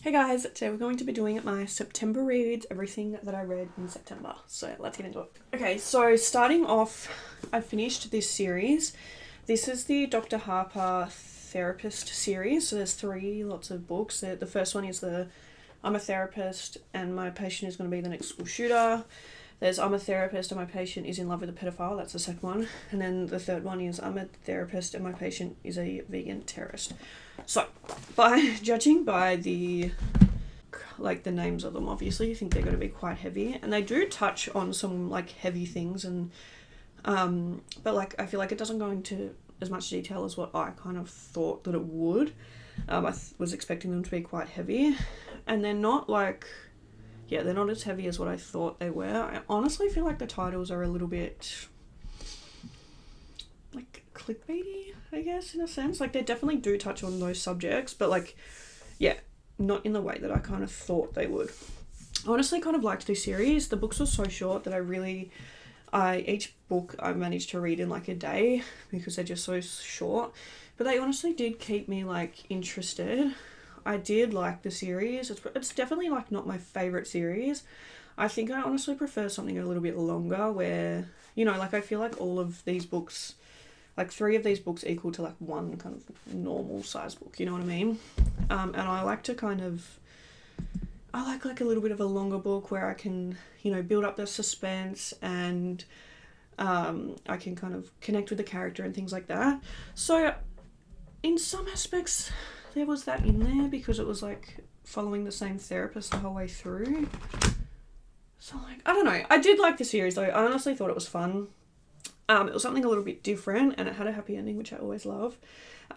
Hey guys, today we're going to be doing my September reads, everything that I read in September. So let's get into it. Okay, so starting off, I finished this series. This is the Dr. Harper Therapist series. So there's three lots of books. The first one is the I'm a therapist and my patient is going to be the next school shooter. There's I'm a therapist and my patient is in love with a pedophile. That's the second one. And then the third one is I'm a therapist and my patient is a vegan terrorist. So, by judging by the names of them, obviously you think they're going to be quite heavy, and they do touch on some heavy things, and but I feel like it doesn't go into as much detail as what I kind of thought that it would. I was expecting them to be quite heavy, and they're not they're not as heavy as what I thought they were. I honestly feel like the titles are a little bit clickbaity, I guess, in a sense. They definitely do touch on those subjects, but not in the way that I kind of thought they would. I honestly kind of liked this series. The books were so short that each book I managed to read in a day because they're just so short. But they honestly did keep me interested. I did like the series. It's definitely not my favourite series. I think I honestly prefer something a little bit longer where, I feel like all of these books, three of these books equal to one kind of normal size book, you know what I mean? And I like to I like a little bit of a longer book where I can, build up the suspense and I can kind of connect with the character and things like that. So in some aspects there was that in there because it was following the same therapist the whole way through. So I don't know. I did like the series though. I honestly thought it was fun. It was something a little bit different and it had a happy ending, which I always love.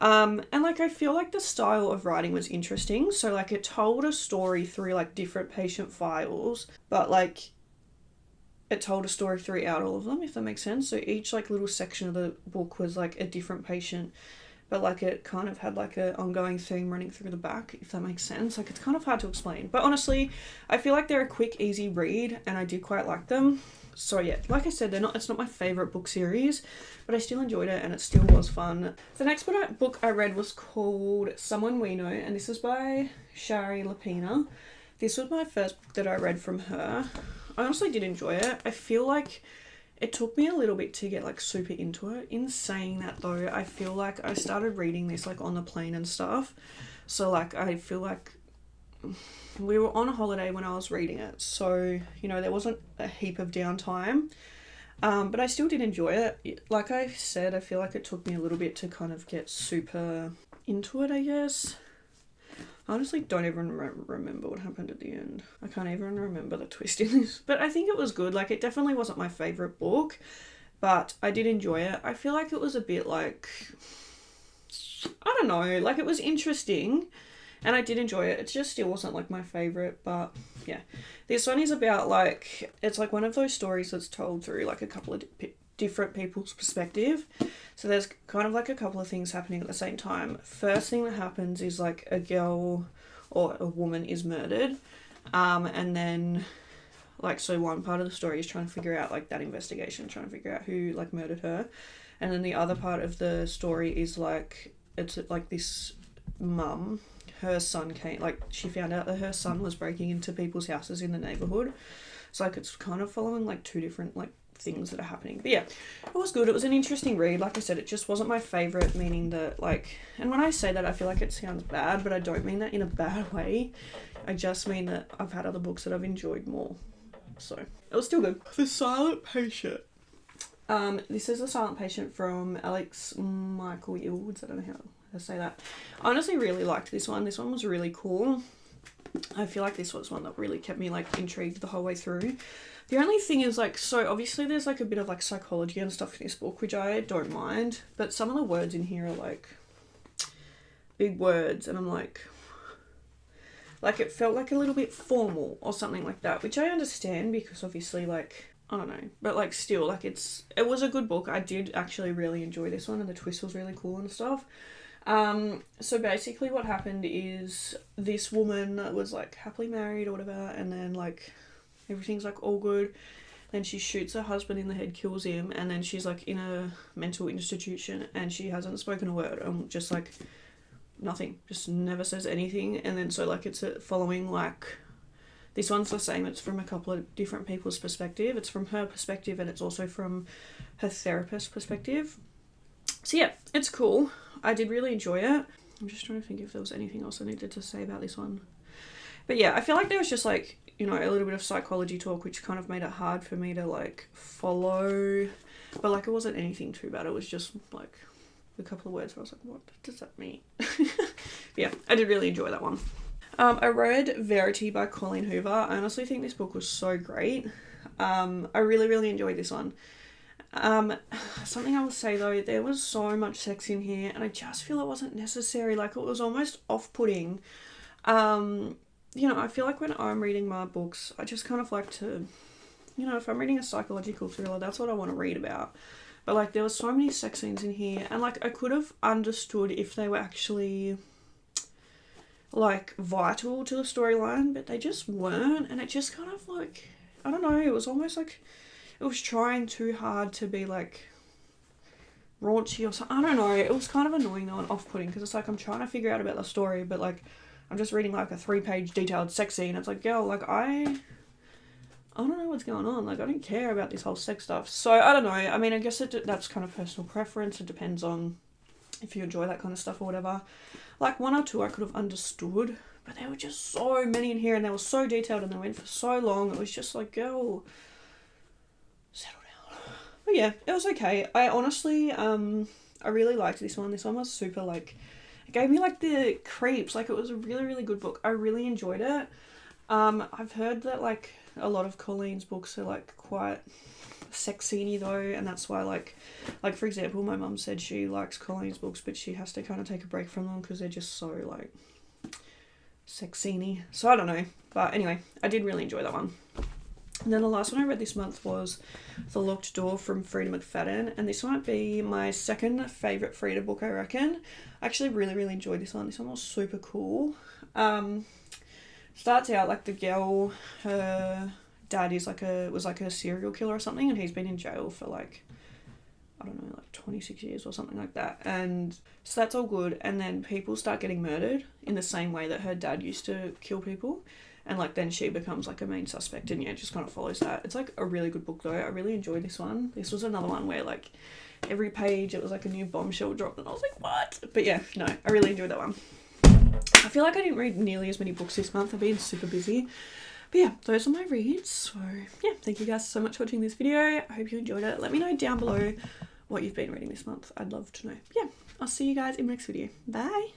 And I feel the style of writing was interesting. So it told a story through different patient files, but it told a story throughout all of them, if that makes sense. So each little section of the book was a different patient, but it kind of had an ongoing theme running through the back, if that makes sense. It's kind of hard to explain. But honestly, I feel they're a quick, easy read and I did quite like them. So yeah, like I said, it's not my favourite book series, but I still enjoyed it and it still was fun. The next book I read was called Someone We Know, and this is by Shari Lapina. This was my first book that I read from her. I honestly did enjoy it. I feel it took me a little bit to get super into it. In saying that though, I feel I started reading this on the plane and stuff. So I feel we were on a holiday when I was reading it, so there wasn't a heap of downtime, but I still did enjoy it. Like I said, I feel it took me a little bit to kind of get super into it, I guess. I honestly don't even remember what happened at the end. I can't even remember the twist in this, but I think it was good. It definitely wasn't my favourite book, but I did enjoy it. I feel it was a bit I don't know, it was interesting and I did enjoy it. It just still wasn't my favourite, but yeah. This one is about it's one of those stories that's told through a couple of different people's perspective. So there's kind of a couple of things happening at the same time. First thing that happens is a girl or a woman is murdered, and then so one part of the story is trying to figure out that investigation, trying to figure out who murdered her, and then the other part of the story is it's this mum, her son came, she found out that her son was breaking into people's houses in the neighborhood. So it's kind of following two different things that are happening. But yeah, it was good. It was an interesting read. Like I said, it just wasn't my favorite, meaning that and when I say that, I feel it sounds bad, but I don't mean that in a bad way. I just mean that I've had other books that I've enjoyed more. So it was still good. The Silent Patient. This is The Silent Patient from Alex Michael Ilwoods. I don't know how to say that. I honestly really liked this one. This one was really cool. I feel this was one that really kept me intrigued the whole way through. The only thing is so obviously there's a bit of psychology and stuff in this book, which I don't mind, but some of the words in here are big words, and I'm it felt a little bit formal or something like that, which I understand because obviously I don't know, but still it was a good book. I did actually really enjoy this one and the twist was really cool and stuff. So basically what happened is this woman was happily married or whatever, and then everything's all good. Then she shoots her husband in the head, kills him, and then she's in a mental institution and she hasn't spoken a word and just nothing, just never says anything. And then so like it's following like, this one's the same, it's from a couple of different people's perspective. It's from her perspective and it's also from her therapist's perspective. So yeah, it's cool. I did really enjoy it. I'm just trying to think if there was anything else I needed to say about this one. But yeah, I feel like there was just like, you know, a little bit of psychology talk, which kind of made it hard for me to like follow. But like it wasn't anything too bad. It was just like a couple of words where I was like, what does that mean? Yeah, I did really enjoy that one. I read Verity by Colleen Hoover. I honestly think this book was so great. I really, really enjoyed this one. Something I will say though, there was so much sex in here and I just feel it wasn't necessary. Like it was almost off-putting. You know, I feel like when I'm reading my books, I just kind of like to, you know, if I'm reading a psychological thriller, that's what I want to read about. But like there was so many sex scenes in here and like I could have understood if they were actually like vital to the storyline, but they just weren't. And it just kind of like, I don't know, it was almost like it was trying too hard to be like raunchy or something. I don't know, it was kind of annoying though and off-putting because it's like I'm trying to figure out about the story, but like I'm just reading like a 3-page detailed sex scene. It's like, girl, like I don't know what's going on. Like I don't care about this whole sex stuff. So I don't know. I mean, I guess that's kind of personal preference. It depends on if you enjoy that kind of stuff or whatever. Like 1 or 2 I could have understood, but there were just so many in here and they were so detailed and they went for so long. It was just like, girl, settle down. But yeah, it was okay. I honestly, I really liked this one. This one was super like, it gave me like the creeps. Like it was a really, really good book. I really enjoyed it. I've heard that like a lot of Colleen's books are like quite sex scene-y though, and that's why like for example, my mum said she likes Colleen's books, but she has to kind of take a break from them because they're just so like sex scene-y. So I don't know, but anyway, I did really enjoy that one. And then the last one I read this month was The Locked Door from Frida McFadden, and this might be my second favourite Frida book, I reckon. I actually really, really enjoyed this one. This one was super cool. Starts out like the girl, her dad is was like a serial killer or something, and he's been in jail for like, I don't know, like 26 years or something like that. And so that's all good. And then people start getting murdered in the same way that her dad used to kill people. And like then she becomes like a main suspect, and yeah, it just kind of follows that. It's like a really good book though. I really enjoyed this one. This was another one where like every page it was like a new bombshell dropped, and I was like, what? But yeah, no, I really enjoyed that one. I feel like I didn't read nearly as many books this month. I've been super busy. But yeah, those are my reads. So yeah, thank you guys so much for watching this video. I hope you enjoyed it. Let me know down below what you've been reading this month. I'd love to know. Yeah, I'll see you guys in my next video. Bye.